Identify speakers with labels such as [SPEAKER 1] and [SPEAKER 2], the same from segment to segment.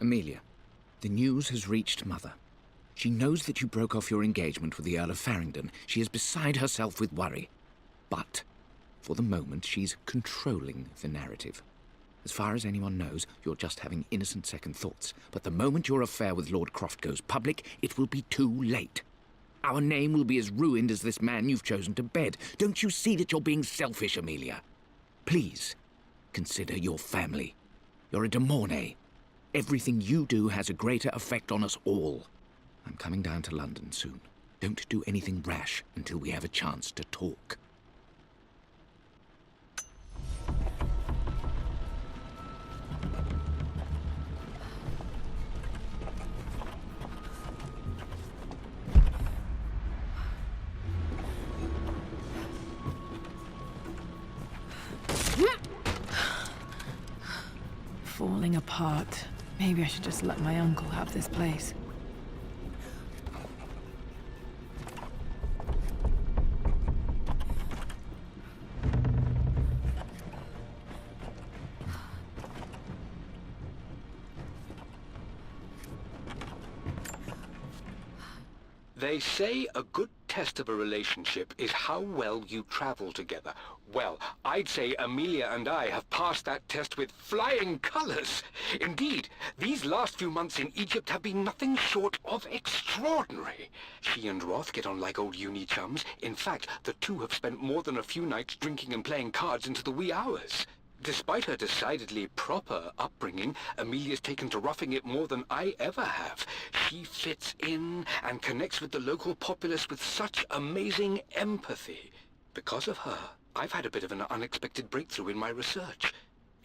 [SPEAKER 1] Amelia, the news has reached Mother. She knows that you broke off your engagement with the Earl of Farringdon. She is beside herself with worry. But, for the moment, she's controlling the narrative. As far as anyone knows, you're just having innocent second thoughts. But the moment your affair with Lord Croft goes public, it will be too late. Our name will be as ruined as this man you've chosen to bed. Don't you see that you're being selfish, Amelia? Please, consider your family. You're a de Mornay. Everything you do has a greater effect on us all. I'm coming down to London soon. Don't do anything rash until we have a chance to talk.
[SPEAKER 2] Falling apart. Maybe I should just let my uncle have this place.
[SPEAKER 3] They say a good test of a relationship is how well you travel together. Well, I'd say Amelia and I have passed that test with flying colors. Indeed, these last few months in Egypt have been nothing short of extraordinary. She and Roth get on like old uni chums. In fact, the two have spent more than a few nights drinking and playing cards into the wee hours. Despite her decidedly proper upbringing, Amelia's taken to roughing it more than I ever have. She fits in and connects with the local populace with such amazing empathy. Because of her, I've had a bit of an unexpected breakthrough in my research.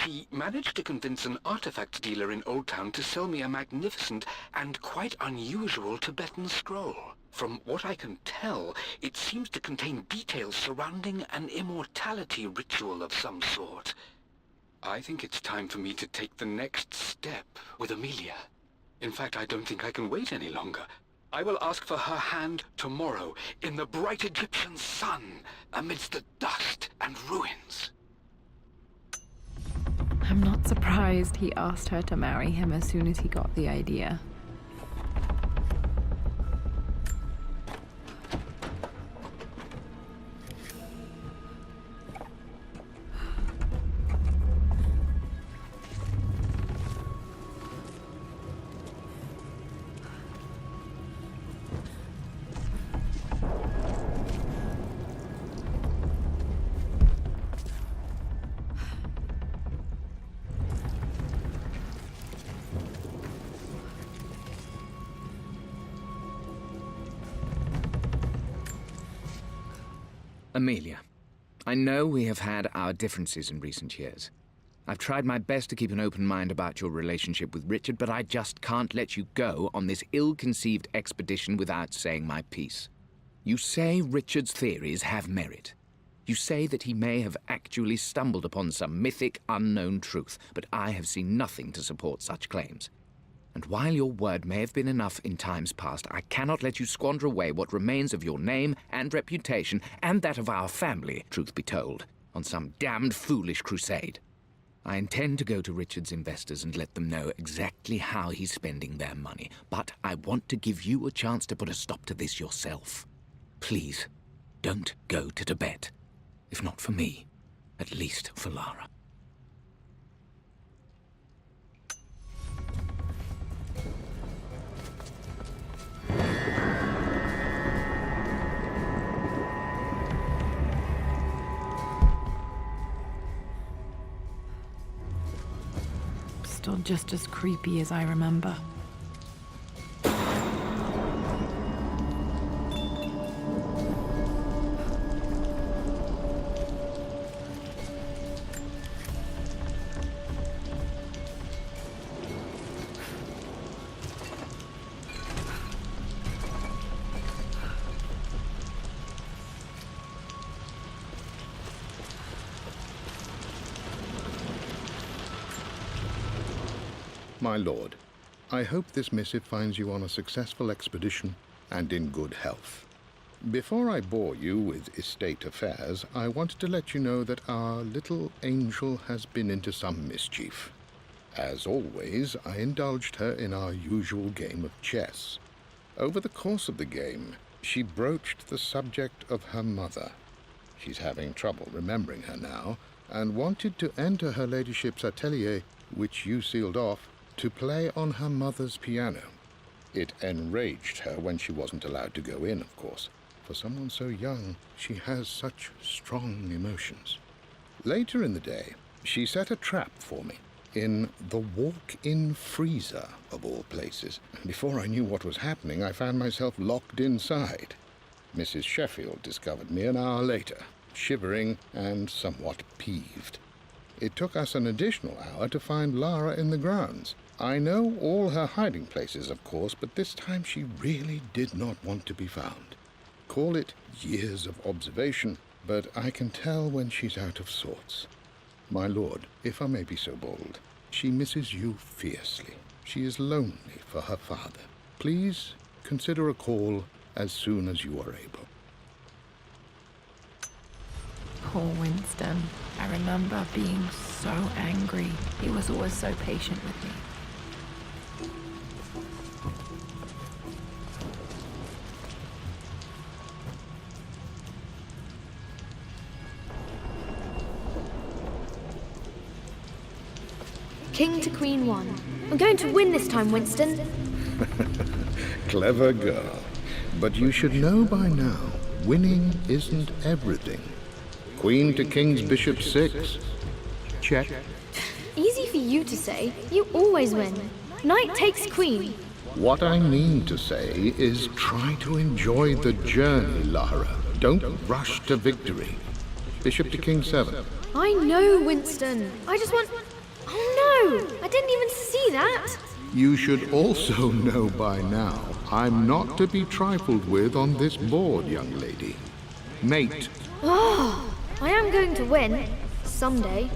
[SPEAKER 3] She managed to convince an artifact dealer in Old Town to sell me a magnificent and quite unusual Tibetan scroll. From what I can tell, it seems to contain details surrounding an immortality ritual of some sort. I think it's time for me to take the next step with Amelia. In fact, I don't think I can wait any longer. I will ask for her hand tomorrow in the bright Egyptian sun amidst the dust and ruins.
[SPEAKER 2] I'm not surprised he asked her to marry him as soon as he got the idea.
[SPEAKER 1] Amelia, I know we have had our differences in recent years. I've tried my best to keep an open mind about your relationship with Richard, but I just can't let you go on this ill-conceived expedition without saying my piece. You say Richard's theories have merit. You say that he may have actually stumbled upon some mythic, unknown truth, but I have seen nothing to support such claims. And while your word may have been enough in times past, I cannot let you squander away what remains of your name and reputation, and that of our family, truth be told, on some damned foolish crusade. I intend to go to Richard's investors and let them know exactly how he's spending their money, but I want to give you a chance to put a stop to this yourself. Please, don't go to Tibet. If not for me, at least for Lara.
[SPEAKER 2] Still just as creepy as I remember.
[SPEAKER 4] My lord, I hope this missive finds you on a successful expedition and in good health. Before I bore you with estate affairs, I wanted to let you know that our little angel has been into some mischief. As always, I indulged her in our usual game of chess. Over the course of the game, she broached the subject of her mother. She's having trouble remembering her now, and wanted to enter her ladyship's atelier, which you sealed off, to play on her mother's piano. It enraged her when she wasn't allowed to go in, of course. For someone so young, she has such strong emotions. Later in the day, she set a trap for me in the walk-in freezer, of all places. Before I knew what was happening, I found myself locked inside. Mrs. Sheffield discovered me an hour later, shivering and somewhat peeved. It took us an additional hour to find Lara in the grounds. I know all her hiding places, of course, but this time she really did not want to be found. Call it years of observation, but I can tell when she's out of sorts. My lord, if I may be so bold, she misses you fiercely. She is lonely for her father. Please consider a call as soon as you are able.
[SPEAKER 2] Poor Winston. I remember being so angry. He was always so patient with me.
[SPEAKER 5] King to Queen 1. I'm going to win this time, Winston.
[SPEAKER 4] Clever girl. But you should know by now, winning isn't everything. Queen to King's Bishop 6. Check.
[SPEAKER 5] Easy for you to say. You always win. Knight takes queen.
[SPEAKER 4] What I mean to say is try to enjoy the journey, Lara. Don't rush to victory. Bishop to King 7.
[SPEAKER 5] I know, Winston. I just want... Oh no! I didn't even see that!
[SPEAKER 4] You should also know by now, I'm not to be trifled with on this board, young lady. Mate.
[SPEAKER 5] Oh, I am going to win. Someday.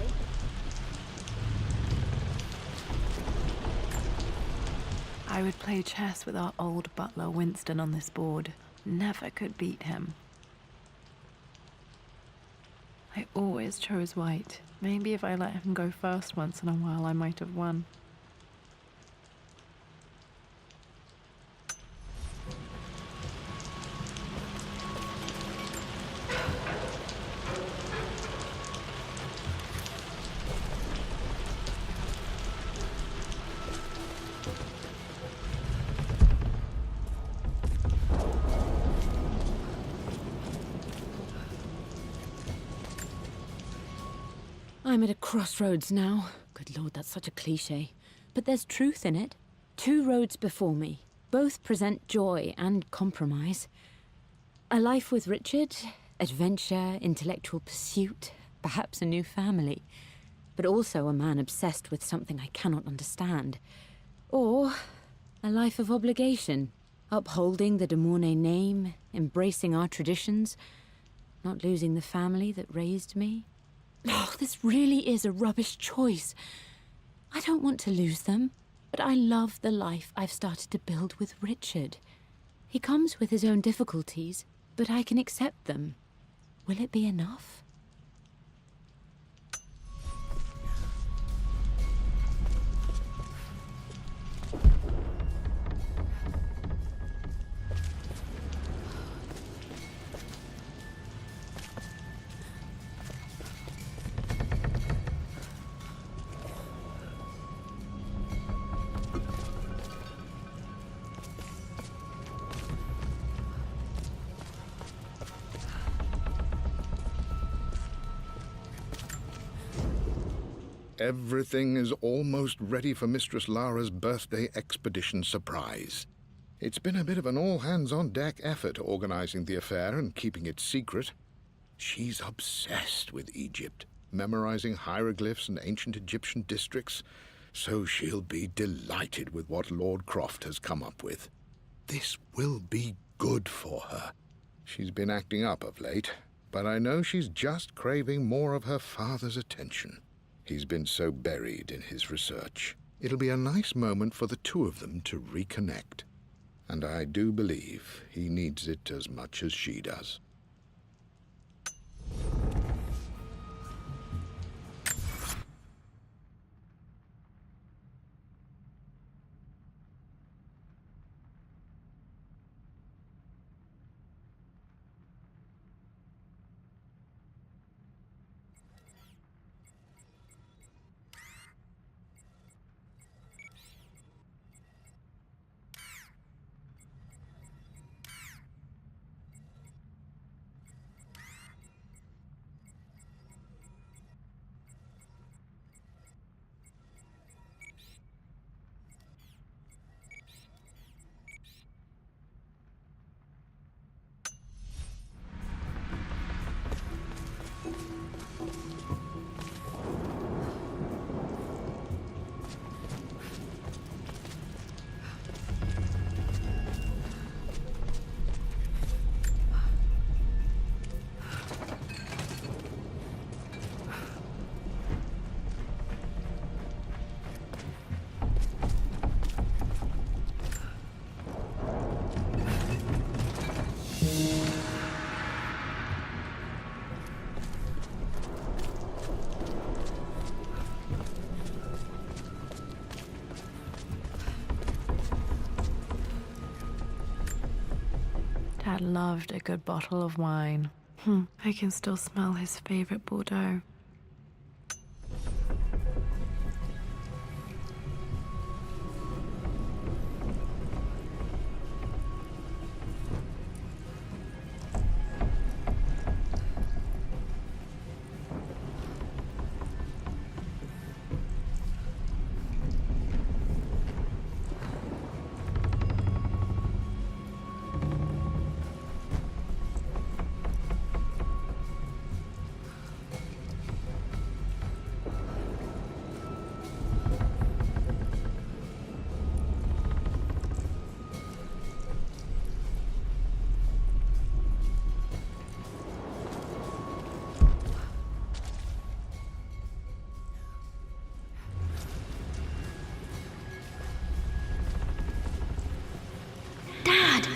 [SPEAKER 2] I would play chess with our old butler Winston on this board. Never could beat him. I always chose white. Maybe if I let him go first once in a while, I might have won.
[SPEAKER 6] I'm at a crossroads now. Good Lord, that's such a cliche. But there's truth in it. 2 roads before me. Both present joy and compromise. A life with Richard, adventure, intellectual pursuit, perhaps a new family. But also a man obsessed with something I cannot understand. Or a life of obligation, upholding the de Mornay name, embracing our traditions, not losing the family that raised me. Oh, this really is a rubbish choice. I don't want to lose them, but I love the life I've started to build with Richard. He comes with his own difficulties, but I can accept them. Will it be enough?
[SPEAKER 4] Everything is almost ready for Mistress Lara's birthday expedition surprise. It's been a bit of an all-hands-on-deck effort organizing the affair and keeping it secret. She's obsessed with Egypt, memorizing hieroglyphs and ancient Egyptian districts, so she'll be delighted with what Lord Croft has come up with. This will be good for her. She's been acting up of late, but I know she's just craving more of her father's attention. He's been so buried in his research. It'll be a nice moment for the 2 of them to reconnect. And I do believe he needs it as much as she does.
[SPEAKER 2] Dad loved a good bottle of wine. I can still smell his favorite Bordeaux.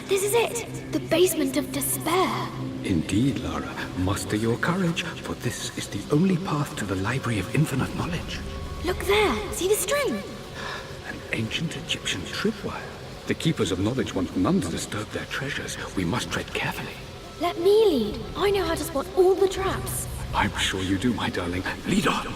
[SPEAKER 5] This is it! The basement of despair!
[SPEAKER 3] Indeed, Lara. Muster your courage, for this is the only path to the Library of Infinite Knowledge.
[SPEAKER 5] Look there! See the string?
[SPEAKER 3] An ancient Egyptian tripwire. The Keepers of Knowledge want none to disturb their treasures. We must tread carefully.
[SPEAKER 5] Let me lead. I know how to spot all the traps.
[SPEAKER 3] I'm sure you do, my darling. Lead on!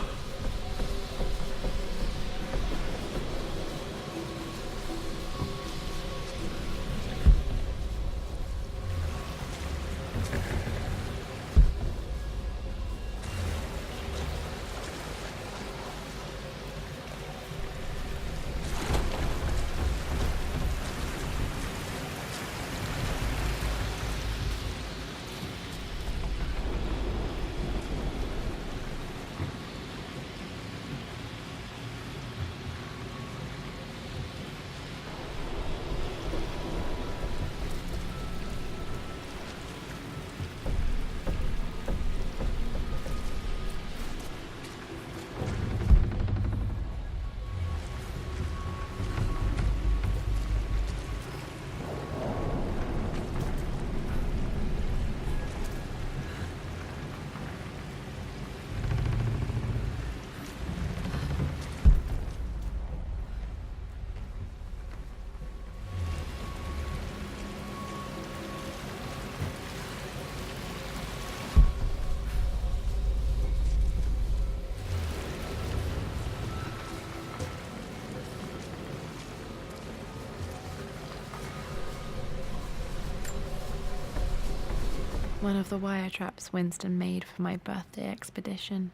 [SPEAKER 2] One of the wire traps Winston made for my birthday expedition.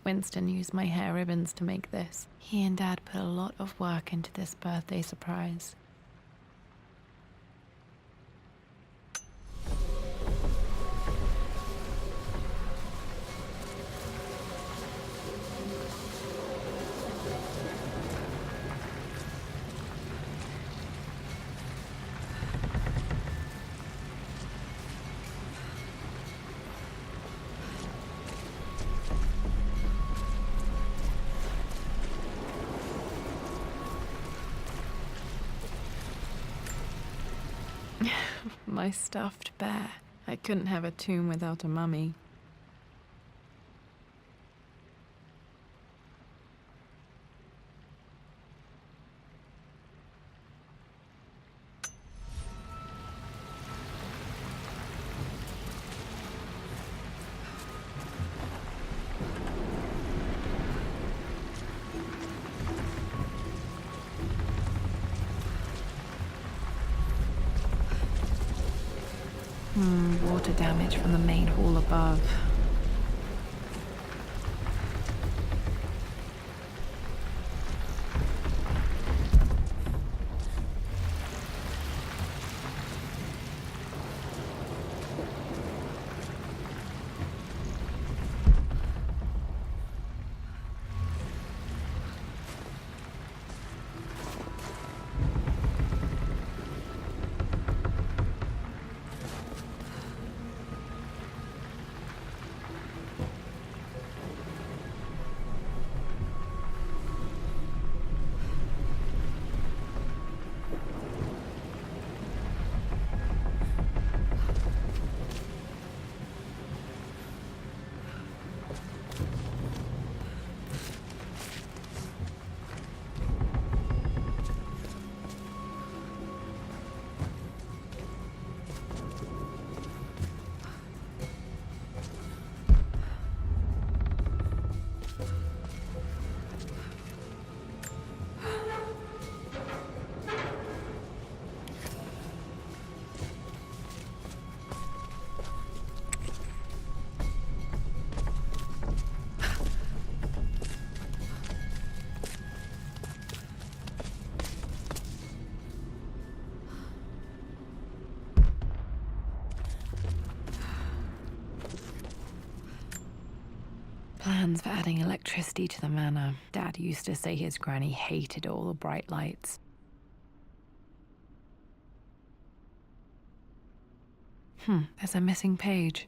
[SPEAKER 2] Winston used my hair ribbons to make this. He and Dad put a lot of work into this birthday surprise. My stuffed bear. I couldn't have a tomb without a mummy. Water damage from the main hall above. plans for adding electricity to the manor. Dad used to say his granny hated all the bright lights. There's a missing page.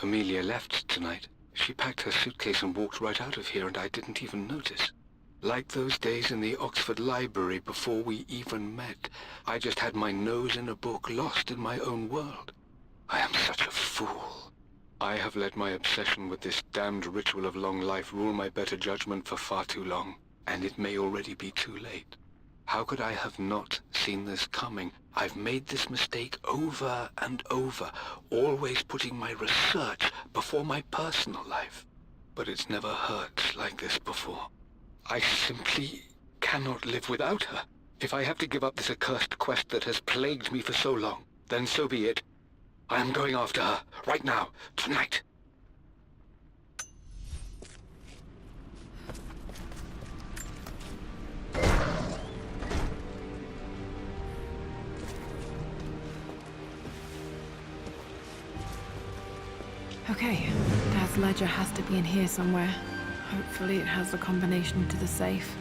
[SPEAKER 3] Amelia left tonight. She packed her suitcase and walked right out of here, and I didn't even notice. Like those days in the Oxford Library before we even met. I just had my nose in a book, lost in my own world. I am such a fool. I have let my obsession with this damned ritual of long life rule my better judgment for far too long, and it may already be too late. How could I have not seen this coming? I've made this mistake over and over, always putting my research before my personal life. But it's never hurt like this before. I simply cannot live without her. If I have to give up this accursed quest that has plagued me for so long, then so be it. I am going after her, right now, tonight.
[SPEAKER 2] Okay, Dad's ledger has to be in here somewhere. Hopefully it has the combination to the safe.